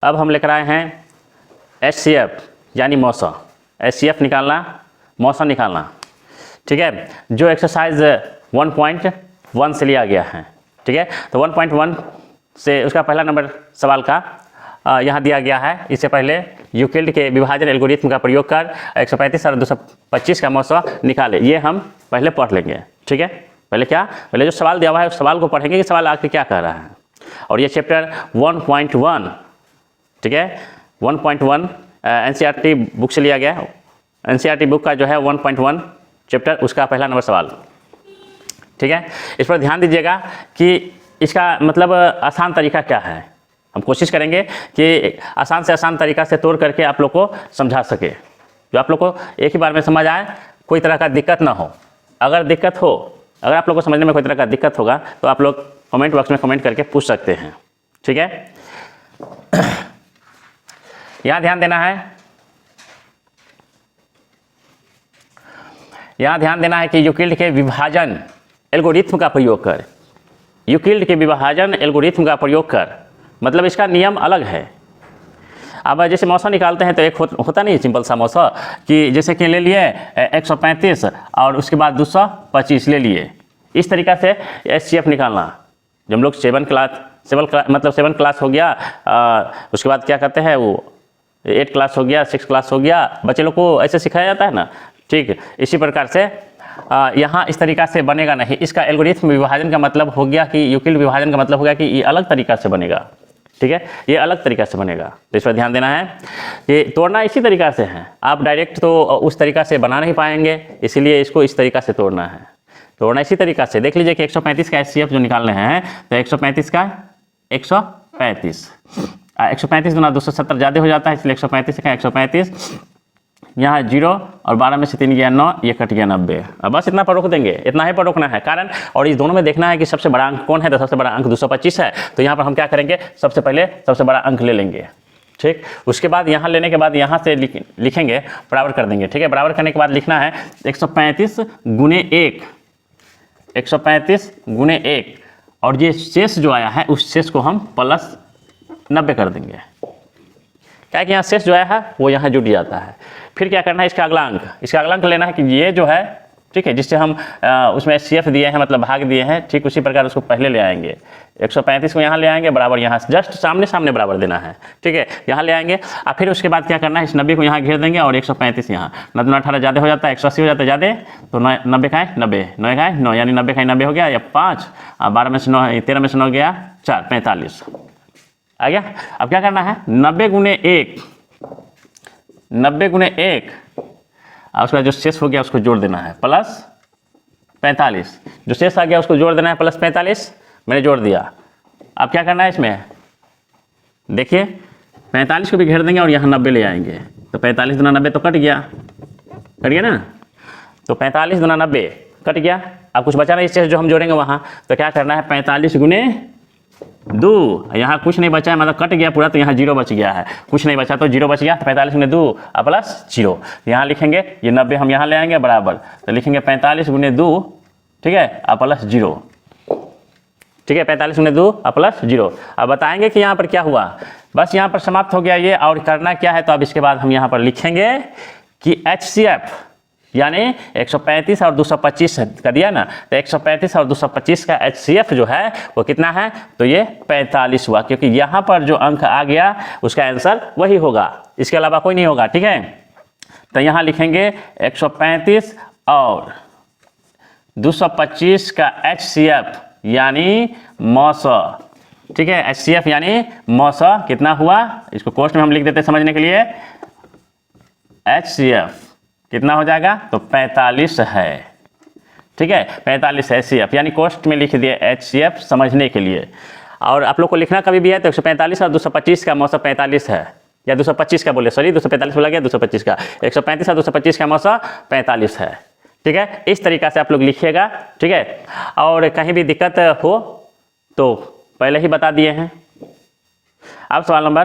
अब हम लेकर आए हैं HCF यानी मौसा। HCF निकालना, मौसा निकालना, ठीक है, जो एक्सरसाइज 1.1 से लिया गया है, ठीक है। तो 1.1 से उसका पहला नंबर सवाल का यहाँ दिया गया है। इससे पहले यूक्लिड के विभाजन एल्गोरिथम का प्रयोग कर 135 और 225 का मौसा निकाले, ये हम पहले पढ़ लेंगे, ठीक है। पहले क्या, पहले जो सवाल दिया हुआ है उस सवाल को पढ़ेंगे कि सवाल आखिर क्या कह रहा है। और ये चैप्टर 1.1, ठीक है, 1.1 NCERT बुक से लिया गया। NCERT बुक का जो है 1.1 चैप्टर, उसका पहला नंबर सवाल, ठीक है। इस पर ध्यान दीजिएगा कि इसका मतलब आसान तरीका क्या है। हम कोशिश करेंगे कि आसान से आसान तरीका से तोड़ करके आप लोग को समझा सके, जो आप लोग को एक ही बार में समझ आए, कोई तरह का दिक्कत ना हो। अगर दिक्कत हो, अगर आप लोग को समझने में कोई तरह का दिक्कत होगा तो आप लोग कमेंट बॉक्स में कमेंट करके पूछ सकते हैं, ठीक है। यहाँ ध्यान देना है, यहाँ ध्यान देना है कि यूक्लिड के विभाजन एल्गोरिथम का प्रयोग कर, यूक्लिड के विभाजन एल्गोरिथम का प्रयोग कर, मतलब इसका नियम अलग है। अब जैसे मौसा निकालते हैं तो एक होता नहीं सिंपल सा मौसा कि जैसे कि ले लिए 135 और उसके बाद 225 ले लिए, इस तरीक़ा से HCF निकालना। जब हम लोग 7 क्लास हो गया, उसके बाद क्या करते हैं, वो 8 क्लास हो गया, 6 क्लास हो गया, बच्चे लोग को ऐसे सिखाया जाता है ना, ठीक। इसी प्रकार से यहाँ इस तरीक़ा से बनेगा नहीं। इसका एल्गोरिथम विभाजन का मतलब हो गया कि यूक्लिड विभाजन का मतलब हो गया कि ये अलग तरीक़ा से बनेगा, ठीक है, ये अलग तरीक़ा से बनेगा। तो इस पर ध्यान देना है कि तोड़ना इसी तरीक़ा से है, आप डायरेक्ट तो उस तरीक़ा से बना नहीं पाएंगे, इसीलिए इसको इस तरीक़ा से तोड़ना है। तोड़ना इसी तरीक़ा से, देख लीजिए कि 135 का HCF जो निकालने हैं, तो 135 का 135 गुना 270 ज़्यादा हो जाता है, इसलिए 135 का 135, यहाँ 0 और 12 में से 3 गया 9, ये कट गया 90। अब बस इतना पर रोक देंगे, इतना ही पर रोकना है कारण, और इस दोनों में देखना है कि सबसे बड़ा अंक कौन है, तो सबसे बड़ा अंक 225 है। तो यहाँ पर हम क्या करेंगे, सबसे पहले सबसे बड़ा अंक ले लेंगे, ठीक। उसके बाद यहाँ लेने के बाद यहाँ से लिखेंगे, बराबर कर देंगे, ठीक है। बराबर करने के बाद लिखना है 135 गुने 1, 135 गुने 1, और ये शेष जो आया है उस शेष को हम प्लस 90 कर देंगे, क्या कि यहाँ शेष जो आया है वो यहाँ जुड़ जाता है। फिर क्या करना है, इसका अगला अंक लेना है कि ये जो है, ठीक है, जिससे हम उसमें HCF दिए हैं, मतलब भाग दिए हैं, ठीक उसी प्रकार उसको पहले ले आएंगे। 135 को यहाँ ले आएंगे, बराबर यहाँ जस्ट सामने बराबर देना है, ठीक है, यहाँ ले आएंगे। और फिर उसके बाद क्या करना है, इस 90 को यहाँ घेर देंगे और 135 यहाँ, 9 दूना 18 ज़्यादा हो जाता है, 180 हो जाता है ज़्यादा, तो 90 का 90, 9 का 9, यानी 90 का 90 हो गया, या 5, 12 में से 9, 13 में से 9 गया 4, 45 आ गया। अब क्या करना है, 90 गुने 1, 90 गुने 1, और उसका जो शेष हो गया उसको जोड़ देना है प्लस 45, जो शेष आ गया उसको जोड़ देना है प्लस 45, मैंने जोड़ दिया। अब क्या करना है, इसमें देखिए 45 को भी घेर देंगे और यहाँ 90 ले आएंगे, तो 45 दूना 90 तो कट गया ना, तो 45 दूना 90 कट गया। अब कुछ बचा नहीं शेष जो हम जोड़ेंगे वहाँ, तो क्या करना है, 45 गुने 2, यहाँ कुछ नहीं बचा है, मतलब कट गया पूरा, तो यहाँ 0 बच गया है, कुछ नहीं बचा तो 0 बच गया, 45 गुने 2 प्लस 0, यहाँ लिखेंगे, ये 90 हम यहाँ ले आएंगे बराबर, तो लिखेंगे 45 गुने 2, ठीक है, प्लस 0, ठीक है, 45 गुने 2 प्लस 0। अब बताएंगे कि यहाँ पर क्या हुआ, बस यहाँ पर समाप्त हो गया ये। और करना क्या है, तो अब इसके बाद हम यहाँ पर लिखेंगे कि HCF यानी 135 और 225 का दिया ना, तो 135 और 225 का HCF जो है वो कितना है, तो ये 45 हुआ, क्योंकि यहाँ पर जो अंक आ गया उसका आंसर वही होगा, इसके अलावा कोई नहीं होगा, ठीक है। तो यहाँ लिखेंगे 135 और 225 का HCF यानी मौसा, ठीक है, HCF यानी मौसा कितना हुआ, इसको कोष्ठ में हम लिख देते हैं समझने के लिए, HCF कितना हो जाएगा, तो 45 है, ठीक है, 45 HCF, यानी कोष्ठ में लिख दिए HCF समझने के लिए। और आप लोग को लिखना कभी भी है तो 145 और 225 का मौसा 45 है, या 225 का बोले, सॉरी 245 बोला गया, 225 का, 135 और 225 का मौसा 45 है, ठीक है। इस तरीक़ा से आप लोग लिखिएगा, ठीक है। और कहीं भी दिक्कत हो तो पहले ही बता दिए हैं। अब सवाल नंबर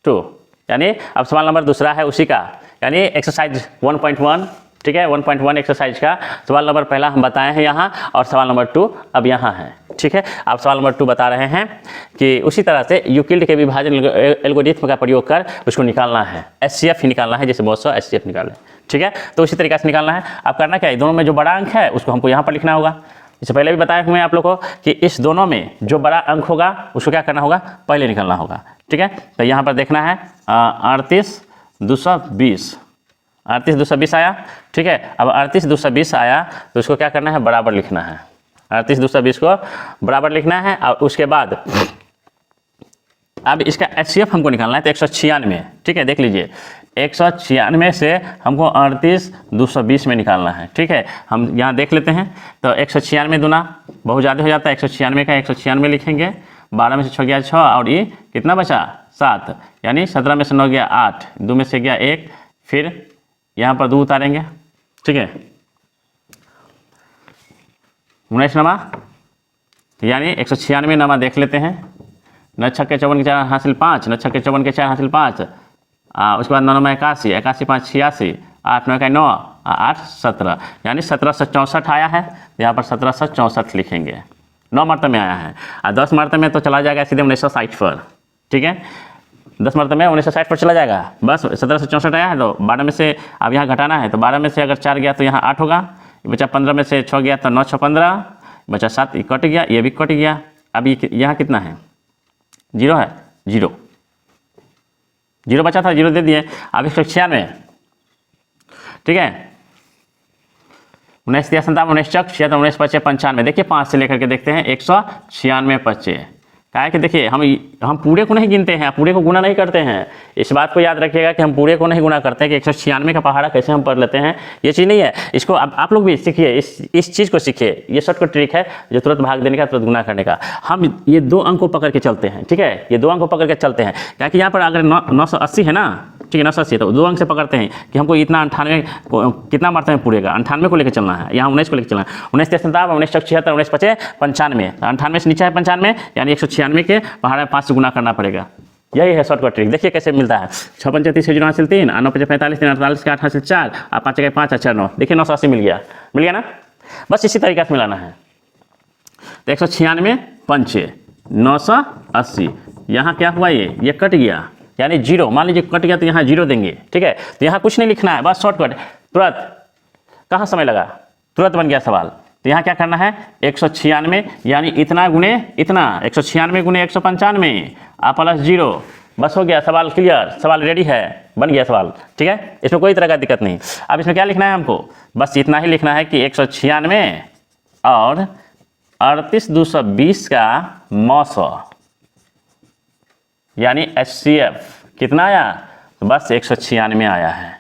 2, यानी अब सवाल नंबर दूसरा है उसी का, यानी एक्सरसाइज 1.1, ठीक है। 1.1 एक्सरसाइज का सवाल नंबर पहला हम बताए हैं यहाँ, और सवाल नंबर 2 अब यहाँ है, ठीक है। आप सवाल नंबर 2 बता रहे हैं कि उसी तरह से यूक्लिड के विभाजन एल्गोरिथ्म का प्रयोग कर उसको निकालना है, एचसीएफ ही निकालना है, जैसे बहुत सा एचसीएफ निकालें, ठीक है। तो उसी तरीके से निकालना है। आप करना क्या है, दोनों में जो बड़ा अंक है उसको हमको यहाँ पर लिखना होगा। इससे पहले भी बताए हुए हैं आप लोग को कि इस दोनों में जो बड़ा अंक होगा उसको क्या करना होगा, पहले निकालना होगा, ठीक है। तो यहाँ पर देखना है 38,220 38,220 आया, ठीक है। अब 38,220 आया तो उसको क्या करना है, बराबर लिखना है। 38,220 को बराबर लिखना है, और उसके बाद अब इसका एचसीएफ हमको निकालना है, तो 196, ठीक है। देख लीजिए 196 से हमको 38,220 में निकालना है, ठीक है। हम यहाँ देख लेते हैं, तो 196 दूना बहुत ज़्यादा हो जाता है, 196 का 196 लिखेंगे, 12 में से 6 गया 6, और ये कितना बचा 7, यानी 17 में से 9 गया 8, 2 में से गया 1, फिर यहाँ पर 2 उतारेंगे, ठीक है। 19 नमा, यानी 196 नमा देख लेते हैं। 9 छक्के 54 के 4 हासिल 5, 9 छक्के 54 के 4 हासिल 5, उसके बाद 9 में 81, 81 5 86, 8 9 का 9, 8 17, यानी 1764 आया है। यहाँ पर 1764 लिखेंगे, 9 मरतबे में आया है, और 10 मरतबे में तो चला जाएगा सीधे 1960 पर, ठीक है। 10 मरतबे में 1960 पर चला जाएगा, बस 1764 आया है। तो 12 में से अब यहाँ घटाना है, तो 12 में से अगर 4 गया तो यहाँ 8 होगा, बचा 15 में से 6 गया तो 9 6 15, बचा 7, ये कट गया, ये भी कट गया। अब ये यहाँ कितना है, 0 है, 0 बचा था, 0 दे दिए। अब 196, ठीक है। 19 57, 19 चक 76, 19 25 95। देखिए 5 से लेकर के देखते हैं 196 25। क्या है कि देखिए हम पूरे को नहीं गिनते हैं, पूरे को गुना नहीं करते हैं। इस बात को याद रखिएगा कि हम पूरे को नहीं गुना करते हैं, कि 196 का पहाड़ा कैसे हम पढ़ लेते हैं, ये चीज़ नहीं है। इसको अब आप लोग भी सीखिए, इस चीज़ को सीखिए। ये शॉर्टकट ट्रिक है जो तुरंत भाग देने का, तुरंत गुना करने का। हम ये 2 अंक को पकड़ के चलते हैं, ठीक है। ये 2 अंक को पकड़ के चलते हैं, क्या कि यहाँ पर अगर 980 है ना, ठीक है, 980, तो 2 अंक से पकड़ते हैं कि हमको इतना 98 कितना मरतबे में पूरेगा, 98 को लेकर चलना है, यहाँ 19 को लेकर चलना है। 19 57, 19 76, 19 25 95, 98 से नीचे है 95, यानी 196 के पहाड़ा 5 से गुना करना पड़ेगा। यही है शॉर्टकट ट्रिक। देखिए कैसे मिलता है, 6 5 30 0 हासिल 3, 9 5 45 3 48 के 8 हासिल 4, 5 के 5 4 9। देखिए 980 मिल गया ना। बस इसी तरीके से मिलाना है। तो 196 5 980, यहाँ क्या हुआ, ये कट गया, यानी 0। मान लीजिए कट गया तो यहाँ 0 देंगे, ठीक है। तो यहाँ कुछ नहीं लिखना है, बस शॉर्टकट, तुरंत। कहाँ समय लगा, तुरंत बन गया सवाल। तो यहाँ क्या करना है, 196 यानी इतना गुने इतना, 196 गुने 195 प्लस 0, बस हो गया, सवाल क्लियर, सवाल रेडी है, बन गया सवाल, ठीक है। इसमें कोई तरह का दिक्कत नहीं। अब इसमें क्या लिखना है हमको, बस इतना ही लिखना है कि 196 और 38,220 का मौसा, यानी HCF कितना आया, तो बस 196 आया है,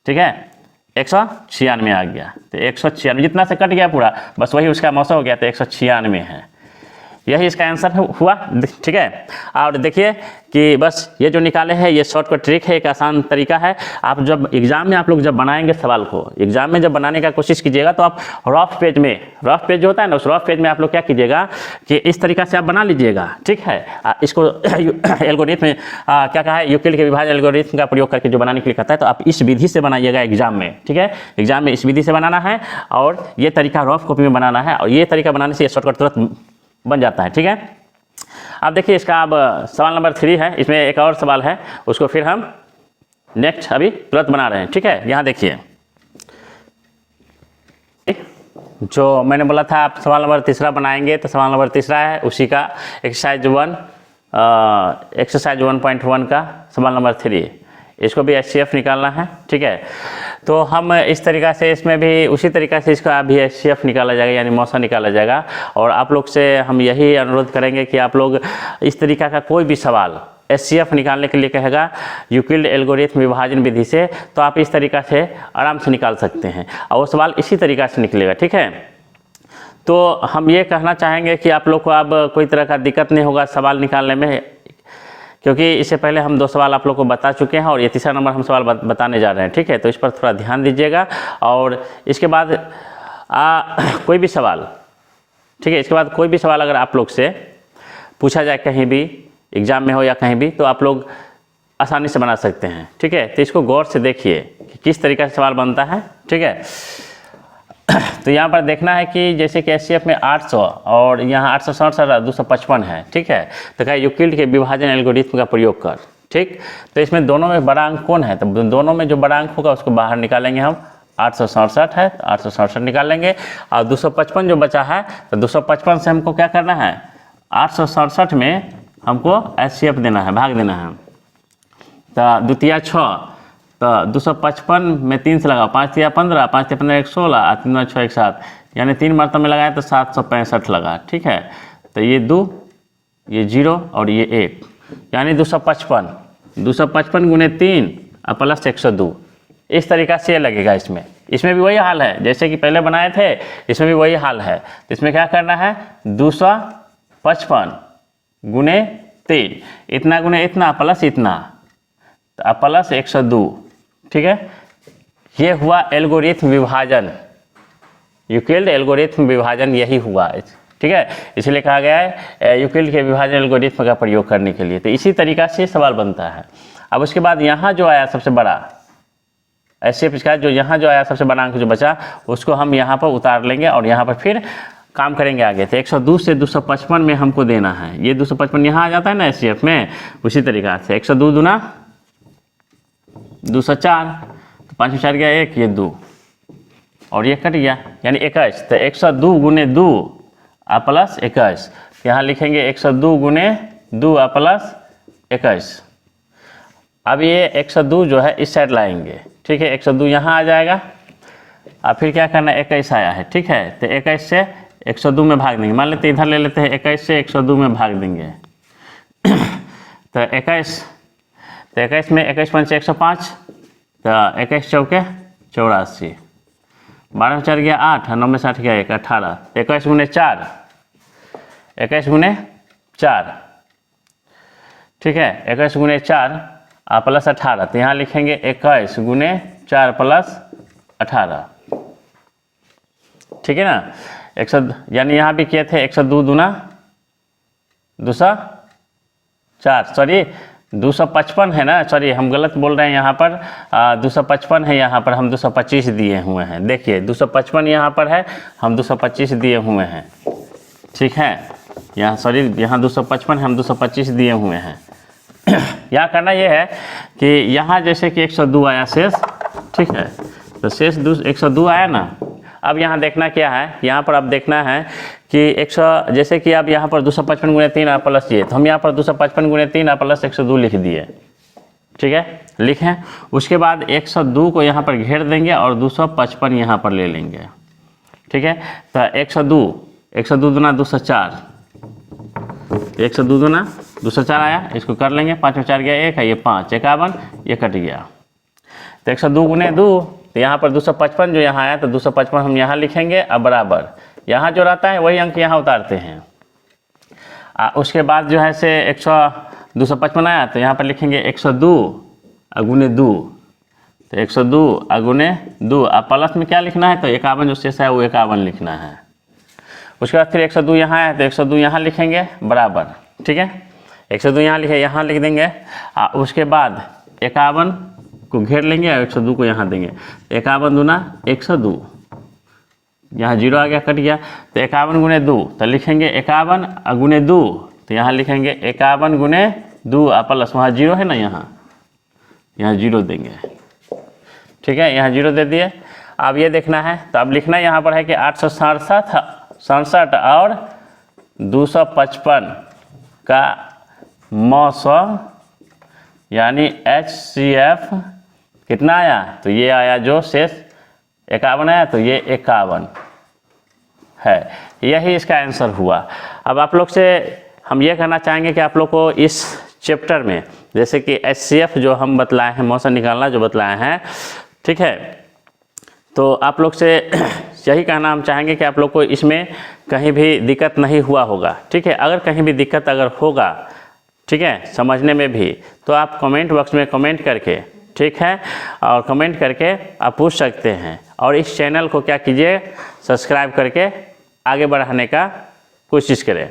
ठीक है। 196 आ गया, तो 196 जितना से कट गया पूरा, बस वही उसका मौसा हो गया, तो 196 है। यही इसका आंसर हुआ, ठीक है। और देखिए कि बस ये जो निकाले हैं ये शॉर्टकट ट्रिक है, एक आसान तरीका है। आप जब एग्जाम में आप लोग जब बनाएंगे सवाल को, एग्जाम में जब बनाने का कोशिश कीजिएगा तो आप रफ पेज में, रफ पेज जो होता है ना, उस रफ पेज में आप लोग क्या कीजिएगा कि इस तरीका से आप बना लीजिएगा, ठीक है। इसको एल्गोरिथम में क्या कहा है, यूक्लिड के विभाजन एल्गोरिथम का प्रयोग करके जो बनाने के लिए कहता है, तो आप इस विधि से बनाइएगा एग्जाम में, ठीक है। एग्जाम में इस विधि से बनाना है, और ये तरीका रफ कॉपी में बनाना है, और ये तरीका बनाने से ये शॉर्टकट तुरंत बन जाता है, ठीक है। अब देखिए इसका अब सवाल नंबर 3 है, इसमें एक और सवाल है, उसको फिर हम नेक्स्ट अभी तुरंत बना रहे हैं, ठीक है। यहाँ देखिए जो मैंने बोला था आप सवाल नंबर 3 बनाएंगे, तो सवाल नंबर 3 है उसी का एक्सरसाइज 1.1 का सवाल नंबर 3, इसको भी HCF निकालना है, ठीक है। तो हम इस तरीक़ा से इसमें भी उसी तरीक़ा से इसका भी HCF निकाला जाएगा, यानी मौसा निकाला जाएगा। और आप लोग से हम यही अनुरोध करेंगे कि आप लोग इस तरीक़ा का कोई भी सवाल HCF निकालने के लिए कहेगा यूक्लिड एल्गोरिथम विभाजन विधि से, तो आप इस तरीक़ा से आराम से निकाल सकते हैं, और वो सवाल इसी तरीक़ा से निकलेगा, ठीक है। तो हम ये कहना चाहेंगे कि आप लोग को अब कोई तरह का दिक्कत नहीं होगा सवाल निकालने में, क्योंकि इससे पहले हम 2 सवाल आप लोग को बता चुके हैं, और ये तीसरा नंबर हम सवाल बताने जा रहे हैं, ठीक है। तो इस पर थोड़ा ध्यान दीजिएगा। और इसके बाद कोई भी सवाल, ठीक है, इसके बाद कोई भी सवाल अगर आप लोग से पूछा जाए कहीं भी, एग्ज़ाम में हो या कहीं भी, तो आप लोग आसानी से बना सकते हैं, ठीक है। तो इसको गौर से देखिए कि किस तरीके से सवाल बनता है। ठीक है, तो यहाँ पर देखना है कि जैसे कि एचसीएफ में 800 और यहाँ 867 और 255 है। ठीक है, तो क्या यूक्लिड के विभाजन एल्गोरिथम का प्रयोग कर। ठीक, तो इसमें दोनों में बड़ा अंक कौन है, तो दोनों में जो बड़ा अंक होगा उसको बाहर निकालेंगे हम। 867 है, 867 निकालेंगे, और 255 जो बचा है, तो 255 से हमको क्या करना है, 867 में हमको एचसीएफ देना है, भाग देना है। तो द्वितीया 6, तो 255 में 3 से लगा, 5 या 15, 5 या 15 116, और 3 6 1 7, यानी 3 मरतबा में लगाए तो 765 लगा। ठीक है, तो ये 2, ये 0 और ये 1, यानी 255 गुने 3 और प्लस 102, इस तरीक़ा से ये लगेगा। इसमें भी वही हाल है जैसे कि पहले बनाए थे, इसमें भी वही हाल है। तो इसमें क्या करना है, 255 गुने 3, इतना गुने इतना प्लस इतना, तो प्लस 102। ठीक है, ये हुआ एल्गोरिथम विभाजन, यूक्लिड एल्गोरिथम विभाजन यही हुआ। ठीक है, इसलिए कहा गया है यूक्लिड के विभाजन एल्गोरिथम का प्रयोग करने के लिए। तो इसी तरीका से सवाल बनता है। अब उसके बाद यहाँ जो आया सबसे बड़ा एचसीएफ इसका, जो यहाँ जो आया सबसे बड़ा अंक जो बचा, उसको हम यहाँ पर उतार लेंगे और यहाँ पर फिर काम करेंगे आगे। तो 102 से 255 में हमको देना है, ये 255 यहाँ आ जाता है ना एचसीएफ में, उसी तरीका से 102 दूना 204, तो 5 4 गया 1, ये 2 और ये कट गया, यानी 21। तो 102 गुने 2 और प्लस 21, यहाँ लिखेंगे 102 गुने 2 और प्लस 21। अब ये 102 जो है इस साइड लाएंगे। ठीक है, 102 यहाँ आ जाएगा, और फिर क्या करना है, 21 आया है। ठीक है, तो 21 से 102 में भाग देंगे, मान लेते इधर ले लेते हैं, 21 से 102 में भाग देंगे। तो 21 में 21 पंचे 105, तो 21 चौके 84, 12 4 गया 8, 9 में 60 गया 1, 18, 21 गुने 4, 21 गुने 4। ठीक है, 21 गुने 4 प्लस 18, तो यहाँ लिखेंगे 21 गुने 4 प्लस 18। ठीक है ना, 100, यानी यहाँ भी किए थे 102 दूना 204, सॉरी 255 है ना, सॉरी हम गलत बोल रहे हैं यहाँ पर, 255 है, यहाँ पर हम 225 दिए हुए हैं। देखिए 255 यहाँ पर है, हम 225 दिए हुए हैं। ठीक है, यहाँ सॉरी यहाँ 255 हम 225 दिए हुए हैं। यहाँ करना ये है कि यहाँ जैसे कि 102 आया शेष। ठीक है, तो शेष 102 आया ना। अब यहाँ देखना क्या है, यहाँ पर अब देखना है कि 100, जैसे कि अब यहाँ पर 255 गुने 3 प्लस ये, तो हम यहाँ पर 255 गुने 3 प्लस 102 लिख दिए। ठीक है, लिखें। उसके बाद 102 को यहाँ पर घेर देंगे और 255 यहाँ पर ले लेंगे। ठीक है, तो 102 दूना 204, 102 दूना 204 आया, इसको कर लेंगे, 5 में 4 गया 1 है, ये 5 51, ये कट गया। तो 102 गुने 2, तो यहाँ पर 255 जो यहाँ आया, तो 255 हम यहाँ लिखेंगे, अब बराबर यहाँ जो रहता है वही अंक यहाँ उतारते हैं। उसके बाद जो है से 255 आया, तो यहाँ पर लिखेंगे 102 गुने 2, तो 102 गुने 2, अब प्लस में क्या लिखना है, तो 51 जो शेष है वो 51 लिखना है। उसके बाद फिर 102 यहाँ है, तो 102 यहाँ लिखेंगे बराबर। ठीक है, 102 यहाँ लिखे, यहाँ लिख देंगे। उसके बाद 51 को घेर लेंगे और 102 को यहाँ देंगे। 51 दूना 102, यहाँ 0 आ गया, कट गया, तो 51 गुने 2, तो लिखेंगे 51 गुने 2, तो यहाँ लिखेंगे 51 गुने 2 प्लस वहाँ 0 है ना, यहाँ 0 देंगे। ठीक है, यहाँ 0 दे दिए। अब ये देखना है, तो अब लिखना यहाँ पर है कि 867 और 255 का मौसम यानी HCF कितना आया, तो ये आया जो शेष 51 आया, तो ये 51 है। यही इसका आंसर हुआ। अब आप लोग से हम ये कहना चाहेंगे कि आप लोग को इस चैप्टर में जैसे कि HCF जो हम बतलाए हैं, मौसम निकालना जो बतलाए हैं, ठीक है, तो आप लोग से यही कहना हम चाहेंगे कि आप लोग को इसमें कहीं भी दिक्कत नहीं हुआ होगा। ठीक है, अगर कहीं भी दिक्कत अगर होगा, ठीक है, समझने में भी, तो आप कमेंट बॉक्स में कमेंट करके, ठीक है, और कमेंट करके आप पूछ सकते हैं। और इस चैनल को क्या कीजिए, सब्सक्राइब करके आगे बढ़ाने का कोशिश करें।